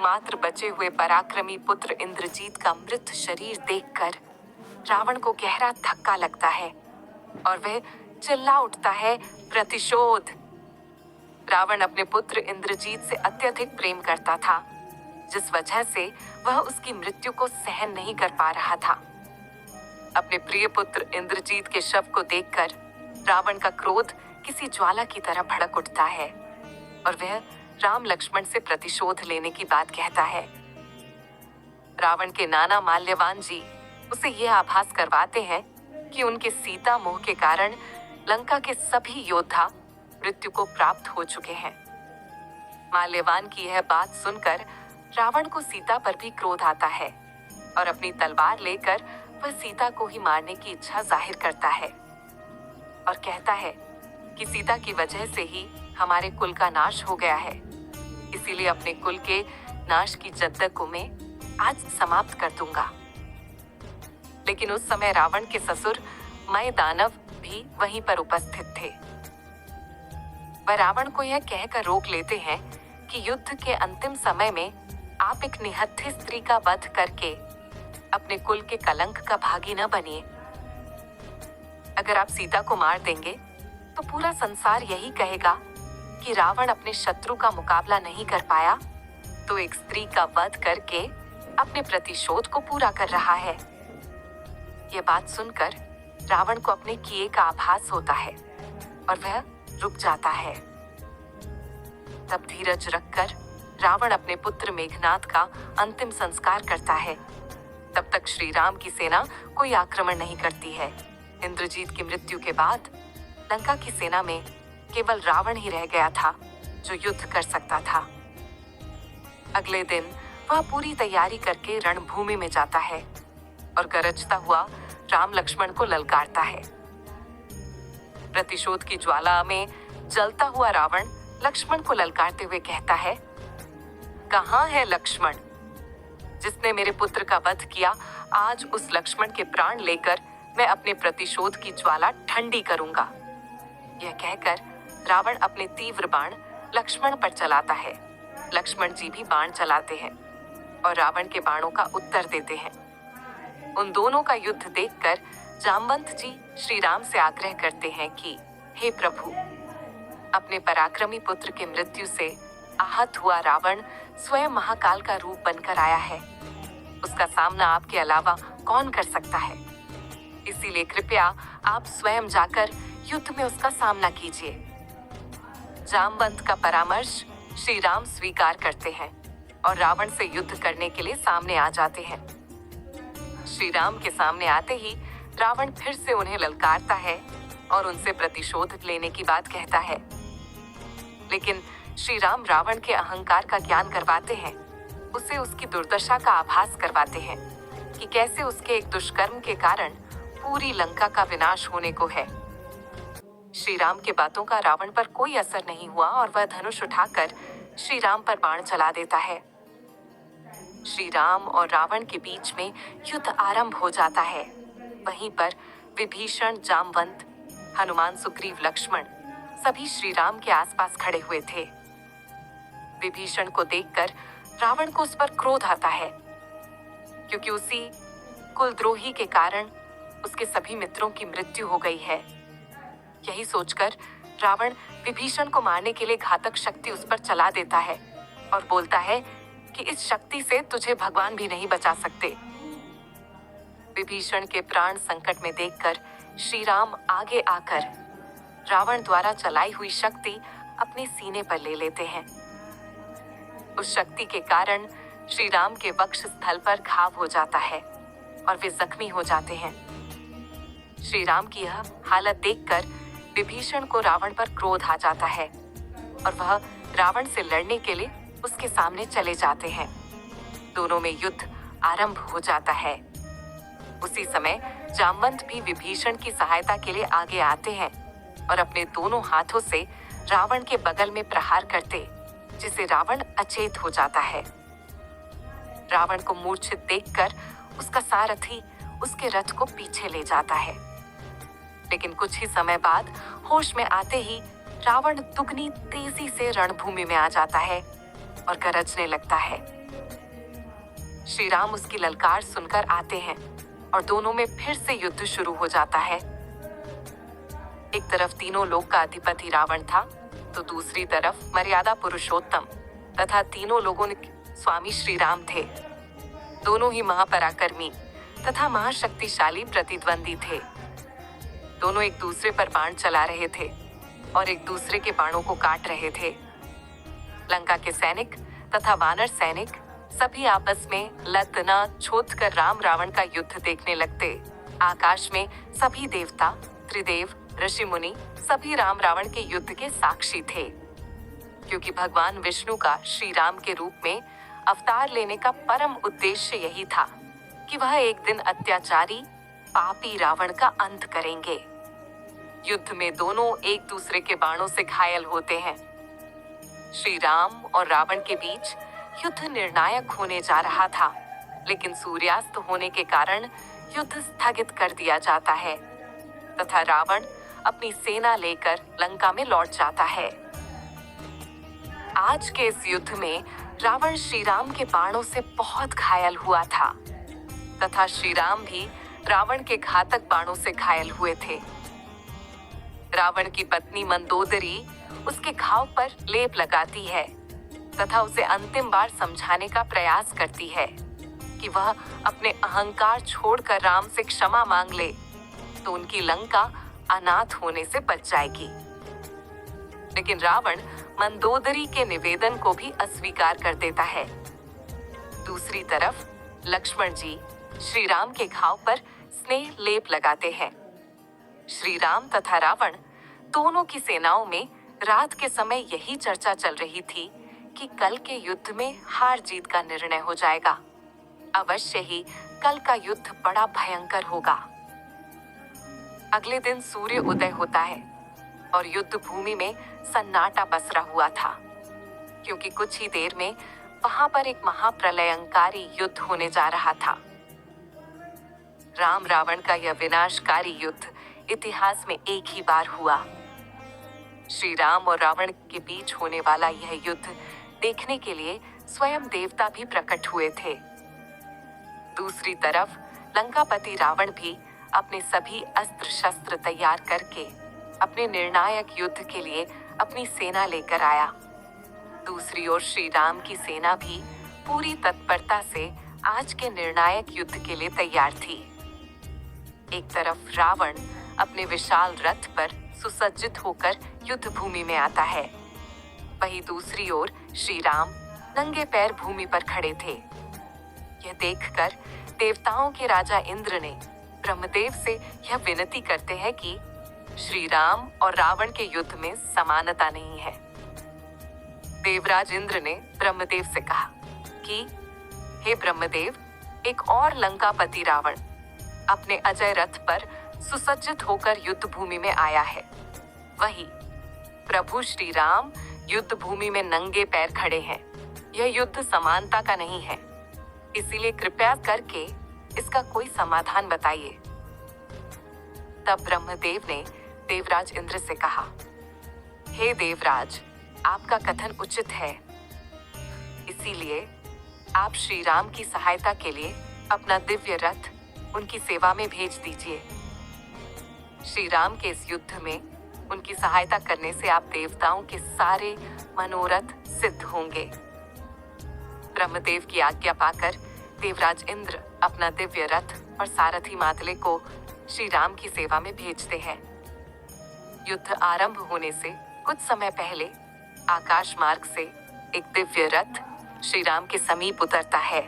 एकमात्र बचे हुए पराक्रमी पुत्र इंद्रजीत का मृत शरीर देखकर रावण को गहरा धक्का लगता है और वह चिल्ला उठता है, प्रतिशोध। रावण अपने पुत्र इंद्रजीत से अत्यधिक प्रेम करता था, जिस वजह से वह उसकी मृत्यु को सहन नहीं कर पा रहा था। अपने प्रिय पुत्र इंद्रजीत के शव को देखकर रावण का क्रोध किसी ज्वाला की तरह भड़क उठता है और वह राम लक्ष्मण से प्रतिशोध लेने की बात कहता है। रावण के नाना माल्यवान जी उसे यह आभास करवाते हैं कि उनके सीता मोह के कारण लंका के सभी योद्धा मृत्यु को प्राप्त हो चुके हैं। माल्यवान की यह बात सुनकर रावण को सीता पर भी क्रोध आता है और अपनी तलवार लेकर वह सीता को ही मारने की इच्छा जाहिर करता है और कहता है कि सीता की वजह से ही हमारे कुल का नाश हो गया है, इसीलिए अपने कुल के नाश की जद्दत को मैं आज समाप्त कर दूंगा। लेकिन उस समय रावण के ससुर मय दानव भी वहीं पर उपस्थित थे। वह रावण को यह कहकर रोक लेते हैं कि युद्ध के अंतिम समय में आप एक निहत्थे स्त्री का वध करके अपने कुल के कलंक का भागी न बनिए। अगर आप सीता को मार देंगे तो पूरा संसार यही कहेगा कि रावण अपने शत्रु का मुकाबला नहीं कर पाया, तो एक स्त्री का वध करके अपने प्रतिशोध को पूरा कर रहा है। यह बात सुनकर रावण को अपने किए का आभास होता है और वह रुक जाता है। तब धीरज रखकर रावण अपने पुत्र मेघनाद का अंतिम संस्कार करता है। तब तक श्री राम की सेना कोई आक्रमण नहीं करती है। इंद्रजीत की मृत्यु के बाद लंका की सेना में केवल रावण ही रह गया था जो युद्ध कर सकता था। अगले दिन वह पूरी तैयारी करके रणभूमि में जाता है और गरजता हुआ राम लक्ष्मण को ललकारता है। प्रतिशोध की ज्वाला में जलता हुआ रावण लक्ष्मण को ललकारते हुए कहता है, कहाँ है लक्ष्मण? जिसने मेरे पुत्र का वध किया, आज उस लक्ष्मण के प्राण लेकर मैं अपने प्रतिशोध की ज्वाला ठंडी करूंगा। यह कहकर रावण अपने तीव्र बाण लक्ष्मण पर चलाता है। लक्ष्मण जी भी बाण चलाते हैं और रावण के बाणों का उत्तर देते हैं। उन दोनों का युद्ध देखकर जामवंत जी श्री राम से आग्रह करते हैं कि हे प्रभु, अपने पराक्रमी पुत्र के मृत्यु से आहत हुआ रावण स्वयं महाकाल का रूप बनकर आया है। उसका सामना आपके अलावा कौन कर सकता है? इसीलिए कृपया आप स्वयं जाकर युद्ध में उसका सामना कीजिए। जामवंत का परामर्श श्री राम स्वीकार करते हैं और रावण से युद्ध करने के लिए सामने आ जाते हैं। श्री राम के सामने आते ही रावण फिर से उन्हें ललकारता है और उनसे प्रतिशोध लेने की बात कहता है। लेकिन श्री राम रावण के अहंकार का ज्ञान करवाते हैं, उसे उसकी दुर्दशा का आभास करवाते हैं कि कैसे उसके एक दुष्कर्म के कारण पूरी लंका का विनाश होने को है। श्री राम के बातों का रावण पर कोई असर नहीं हुआ और वह धनुष उठाकर श्री राम पर बाण चला देता है। श्री राम और रावण के बीच में युद्ध आरंभ हो जाता है। वहीं पर विभीषण, जामवंत, हनुमान, सुग्रीव, लक्ष्मण सभी श्री राम के आसपास खड़े हुए थे। विभीषण को देखकर रावण को उस पर क्रोध आता है, क्योंकि उसी कुलद्रोही के कारण उसके सभी मित्रों की मृत्यु हो गई है। यही सोचकर रावण विभीषण को मारने के लिए घातक शक्ति उस पर चला देता है और बोलता है कि इस शक्ति से तुझे भगवान भी नहीं बचा सकते। विभीषण के प्राण संकट में देखकर श्री राम आगे आकर रावण द्वारा चलाई हुई शक्ति अपने सीने पर ले लेते हैं। उस शक्ति के कारण श्री राम के वक्ष स्थल पर घाव हो जाता है और वे जख्मी हो जाते हैं। श्री राम की यह हालत देखकर विभीषण को रावण पर क्रोध आ जाता है और वह रावण से लड़ने के लिए उसके सामने चले जाते हैं। दोनों में युद्ध आरंभ हो जाता है। उसी समय जामवंत भी विभीषण की सहायता के लिए आगे आते हैं और अपने दोनों हाथों से रावण के बगल में प्रहार करते, जिसे रावण अचेत हो जाता है। रावण को मूर्छित देखकर उसका सारथी उसके रथ को पीछे ले जाता है। लेकिन कुछ ही समय बाद होश में आते ही रावण दुगनी तेजी से रणभूमि में आ जाता है और गरजने लगता है, श्री राम उसकी ललकार सुनकर आते हैं और दोनों में फिर से युद्ध शुरू हो जाता है। एक तरफ तीनों लोक का अधिपति रावण था, तो दूसरी तरफ मर्यादा पुरुषोत्तम तथा तीनों लोगों के स्वामी श्री राम थे। दोनों ही महापराक्रमी तथा महाशक्तिशाली प्रतिद्वंदी थे। दोनों एक दूसरे पर बाण चला रहे थे और एक दूसरे के बाणों को काट रहे थे। लंका के सैनिक तथा वानर सैनिक सभी आपस में लतना छोड़ कर राम रावण का युद्ध देखने लगते। आकाश में सभी देवता, त्रिदेव, ऋषि मुनि सभी राम रावण के युद्ध के साक्षी थे, क्योंकि भगवान विष्णु का श्री राम के रूप में अवतार लेने का परम उद्देश्य यही था कि वह एक दिन अत्याचारी पापी रावण का अंत करेंगे। युद्ध में दोनों एक दूसरे के बाणों से घायल होते हैं। श्री राम और रावण के बीच युद्ध निर्णायक होने जा रहा था, लेकिन सूर्यास्त होने के कारण युद्ध स्थगित कर दिया जाता है तथा रावण अपनी सेना लेकर लंका में लौट जाता है। आज के इस युद्ध में रावण श्री राम के बाणों से बहुत घायल हुआ था तथा श्री राम भी रावण के घातक बाणों से घायल हुए थे। रावण की पत्नी मंदोदरी उसके घाव पर लेप लगाती है तथा उसे अंतिम बार समझाने का प्रयास करती है कि वह अपने अहंकार छोड़कर राम से क्षमा मांग ले तो उनकी लंका अनाथ होने से बच जाएगी। लेकिन रावण मंदोदरी के निवेदन को भी अस्वीकार कर देता है। दूसरी तरफ लक्ष्मण जी श्री राम के घाव पर स्नेह लेप लगाते हैं। श्री राम तथा रावण दोनों की सेनाओं में रात के समय यही चर्चा चल रही थी कि कल के युद्ध में हार जीत का निर्णय हो जाएगा। अवश्य ही कल का युद्ध बड़ा भयंकर होगा। अगले दिन सूर्य उदय होता है और युद्ध भूमि में सन्नाटा पसरा हुआ था, क्योंकि कुछ ही देर में वहां पर एक महाप्रलयंकारी युद्ध होने जा रहा था। राम रावण का यह विनाशकारी युद्ध इतिहास में एक ही बार हुआ। श्री राम और रावण के बीच होने वाला यह युद्ध देखने के लिए स्वयं देवता भी प्रकट हुए थे। दूसरी तरफ लंकापति रावण भी अपने सभी अस्त्र शस्त्र तैयार करके अपने निर्णायक युद्ध के लिए अपनी सेना लेकर आया। दूसरी ओर श्री राम की सेना भी पूरी तत्परता से आज के निर्णायक युद्ध के लिए तैयार थी। एक तरफ रावण अपने विशाल रथ पर सुसज्जित होकर युद्ध भूमि में आता है, वहीं दूसरी ओर श्री राम नंगे पैर भूमि पर खड़े थे। यह देखकर देवताओं के राजा इंद्र ने ब्रह्मदेव से यह विनती करते हैं कि श्री राम और रावण के युद्ध में समानता नहीं है। देवराज इंद्र ने ब्रह्मदेव से कहा कि हे ब्रह्मदेव, एक और लंकापति रावण अपने अजय रथ पर सुसज्जित होकर युद्ध भूमि में आया है। वही प्रभु श्री राम युद्ध भूमि में नंगे पैर खड़े हैं। यह युद्ध समानता का नहीं है, इसीलिए कृपया करके इसका कोई समाधान बताइए। तब ब्रह्मदेव ने देवराज इंद्र से कहा, हे देवराज, आपका कथन उचित है, इसीलिए आप श्री राम की सहायता के लिए अपना दिव्य रथ उनकी सेवा में भेज दीजिए। श्री राम के इस युद्ध में उनकी सहायता करने से आप देवताओं के सारे मनोरथ सिद्ध होंगे। ब्रह्मदेव की आज्ञा पाकर देवराज इंद्र अपना दिव्य रथ और सारथी मातले को श्री राम की सेवा में भेजते हैं। युद्ध आरंभ होने से कुछ समय पहले आकाश मार्ग से एक दिव्य रथ श्री राम के समीप उतरता है।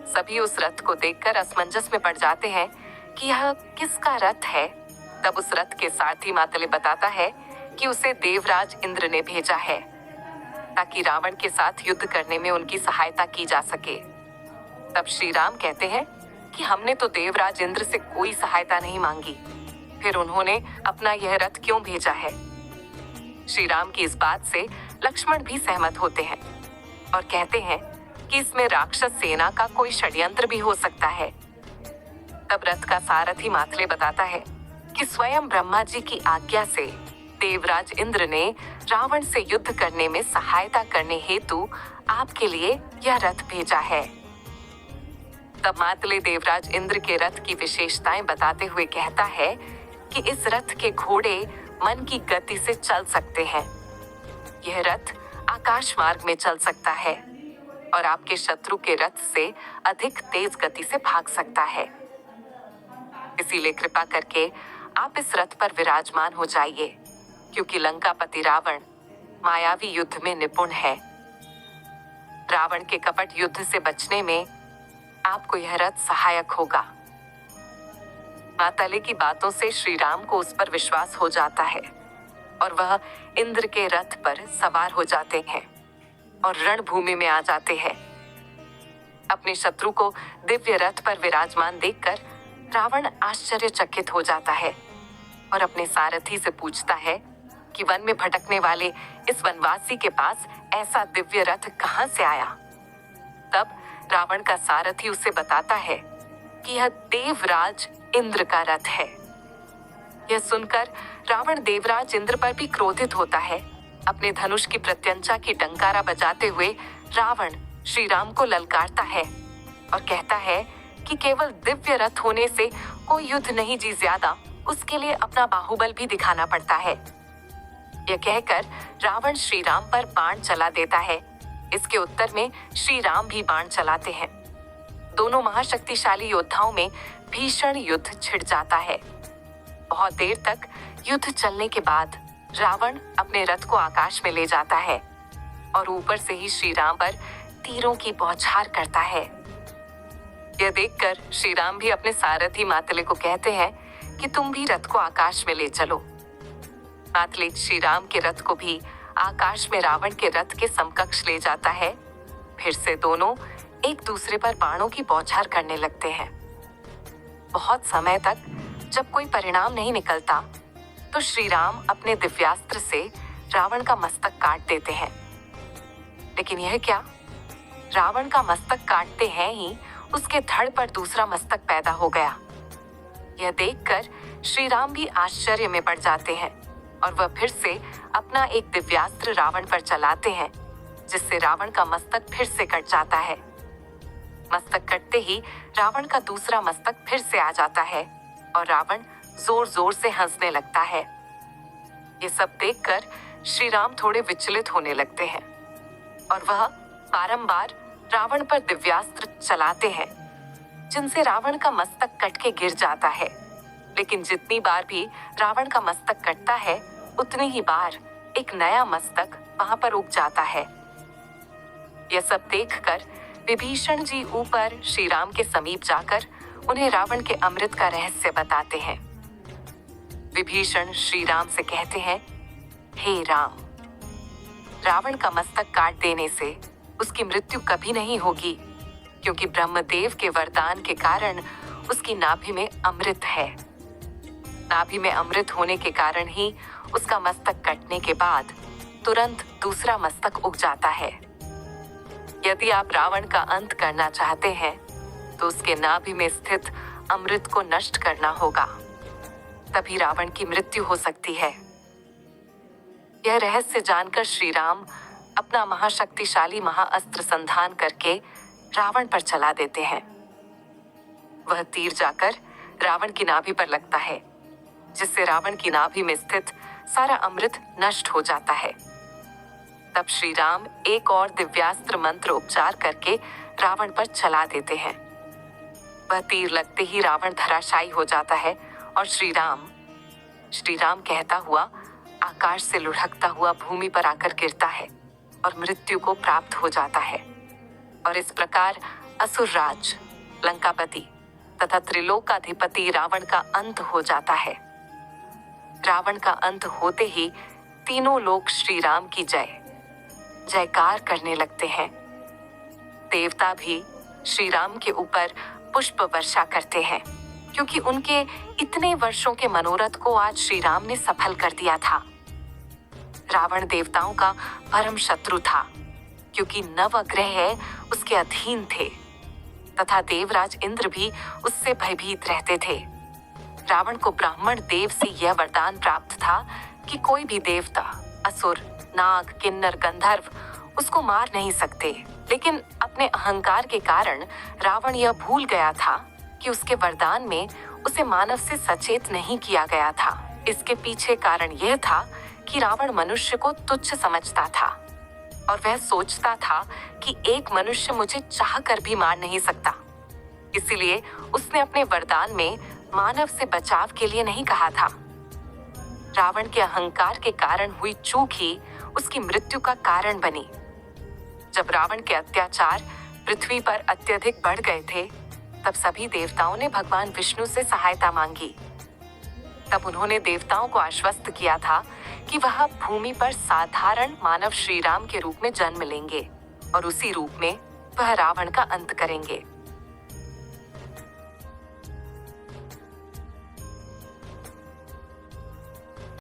सभी उस रथ को देखकर असमंजस में पड़ जाते हैं कि यह किसका रथ है। तब उस रथ के सारथी मातले बताता है कि उसे देवराज इंद्र ने भेजा है ताकि रावण के साथ युद्ध करने में उनकी सहायता की जा सके। तब श्री राम कहते हैं कि हमने तो देवराज इंद्र से कोई सहायता नहीं मांगी, फिर उन्होंने अपना यह रथ क्यों भेजा है। श्री राम की इस बात से लक्ष्मण भी सहमत होते हैं और कहते हैं कि इसमें राक्षस सेना का कोई षड्यंत्र भी हो सकता है। तब रथ का सारथी मातले बताता है कि स्वयं ब्रह्मा जी की आज्ञा से देवराज इंद्र ने रावण से युद्ध करने में सहायता करने हेतु आपके लिए यह रथ भेजा है। तब मातले देवराज इंद्र के रथ की विशेषताएं बताते हुए कहता है कि इस रथ के घोड़े मन की गति से चल सकते हैं। यह रथ आकाश मार्ग में चल सकता है और आपके शत्रु के रथ से अधिक तेज गति से भाग सकता है। इसीलिए कृपा करके आप इस रथ पर विराजमान हो जाइए, क्योंकि लंकापति रावण मायावी युद्ध में निपुण है। रावण के कपट युद्ध से बचने में आपको यह रथ सहायक होगा। मातले की बातों से श्री राम को उस पर विश्वास हो जाता है और वह इंद्र के रथ पर सवार हो जाते हैं और रणभूमि में आ जाते हैं। अपने शत्रु को दिव्य रथ पर विराजमान देखकर रावण आश्चर्यचकित हो जाता है और अपने सारथी से पूछता है कि वन में भटकने वाले इस वनवासी के पास ऐसा दिव्य रथ कहां से आया। तब रावण का सारथी उसे बताता है कि यह देवराज इंद्र का रथ है। यह सुनकर रावण देवराज इंद्र पर भी क्रोधित होता है। अपने धनुष की प्रत्यंचा की टंकारा बजाते हुए रावण श्री राम को ललकारता है और कहता है कि केवल दिव्य रथ होने से कोई युद्ध नहीं जी ज्यादा, उसके लिए अपना बाहुबल भी दिखाना पड़ता है। यह कहकर रावण श्री राम पर बाण चला देता है। इसके उत्तर में श्री राम भी बाण चलाते हैं। दोनों महाशक्तिशाली योद्धाओं में भीषण युद्ध छिड़ जाता है। बहुत देर तक युद्ध चलने के बाद रावण अपने रथ को आकाश में ले जाता है और ऊपर से ही श्री राम पर तीरों की बौछार करता है। यह देखकर श्री राम भी अपने सारथी मातले को कहते हैं कि तुम भी रथ को आकाश में ले चलो। मातले श्री राम के रथ को भी आकाश में रावण के रथ के समकक्ष ले जाता है। फिर से दोनों एक दूसरे पर बाणों की बौछार करने लगते हैं। बहुत समय तक जब कोई परिणाम नहीं निकलता तो श्री राम अपने दिव्यास्त्र से रावण का मस्तक काट देते हैं। लेकिन यह क्या, रावण का मस्तक काटते हैं ही उसके धड़ पर दूसरा मस्तक पैदा हो गया। यह देखकर श्री राम भी आश्चर्य में पड़ जाते हैं और वह फिर से अपना एक दिव्यास्त्र रावण पर चलाते हैं, जिससे रावण का मस्तक फिर से कट जाता है। मस्तक कटते ही रावण का दूसरा मस्तक फिर से आ जाता है और रावण जोर जोर से हंसने लगता है। ये सब देखकर श्री राम थोड़े विचलित होने लगते हैं और वह बारंबार रावण पर दिव्यास्त्र चलाते हैं, जिनसे रावण का मस्तक कट के गिर जाता है। लेकिन जितनी बार भी रावण का मस्तक कटता है, उतनी ही बार एक नया मस्तक वहां पर उग जाता है। यह सब देखकर विभीषण जी ऊपर श्री राम के समीप जाकर उन्हें रावण के अमृत का रहस्य बताते हैं। विभीषण श्री राम से कहते हैं, हे राम, रावण का मस्तक काट देने से उसकी मृत्यु कभी नहीं होगी, क्योंकि ब्रह्मदेव के वरदान के कारण उसकी नाभि में अमृत है। नाभि में अमृत होने के कारण ही उसका मस्तक कटने के बाद तुरंत दूसरा मस्तक उग जाता है। यदि आप रावण का अंत करना चाहते हैं तो उसके नाभि में स्थित अमृत को नष्ट करना होगा, तभी रावण की मृत्यु हो सकती है। यह रहस्य जानकर श्री राम अपना महाशक्तिशाली महाअस्त्र संधान करके रावण पर चला देते हैं। वह तीर जाकर रावण की नाभि पर लगता है, जिससे रावण की नाभि में स्थित सारा अमृत नष्ट हो जाता है। तब श्री राम एक और दिव्यास्त्र मंत्र उपचार करके रावण पर चला देते हैं। वह तीर लगते ही रावण धराशायी हो जाता है और श्री राम कहता हुआ आकाश से लुढ़कता हुआ भूमि पर आकर गिरता है और मृत्यु को प्राप्त हो जाता है। और इस प्रकार असुरराज, लंकापति तथा त्रिलोकाधिपति रावण का अंत हो जाता है। रावण का अंत होते ही तीनों लोग श्री राम की जयकार करने लगते हैं। देवता भी श्री राम के ऊपर पुष्प वर्षा करते हैं, क्योंकि उनके इतने वर्षों के मनोरथ को आज श्री राम ने सफल कर दिया था। रावण देवताओं का परम शत्रु था, क्योंकि नवग्रह उसके अधीन थे तथा देवराज इंद्र भी उससे भयभीत रहते थे। रावण को ब्राह्मण देव से यह वरदान प्राप्त था कि कोई भी देवता, असुर, नाग, किन्नर, गंधर्व उसको मार नहीं सकते, लेकिन अब अपने अहंकार के कारण रावण यह भूल गया था कि उसके वरदान में उसे मानव से सचेत नहीं किया गया था। इसके पीछे कारण यह था कि रावण मनुष्य को तुच्छ समझता था और वह सोचता था कि एक मनुष्य मुझे चाहकर भी मार नहीं सकता। इसीलिए उसने अपने वरदान में मानव से बचाव के लिए नहीं कहा था। रावण के अहंकार के कारण हुई चूक ही उसकी मृत्यु का कारण बनी। जब रावण के अत्याचार पृथ्वी पर अत्यधिक बढ़ गए थे, तब सभी देवताओं ने भगवान विष्णु से सहायता मांगी। तब उन्होंने देवताओं को आश्वस्त किया था कि वह भूमि पर साधारण मानव श्री राम के रूप में जन्म लेंगे और उसी रूप में वह रावण का अंत करेंगे।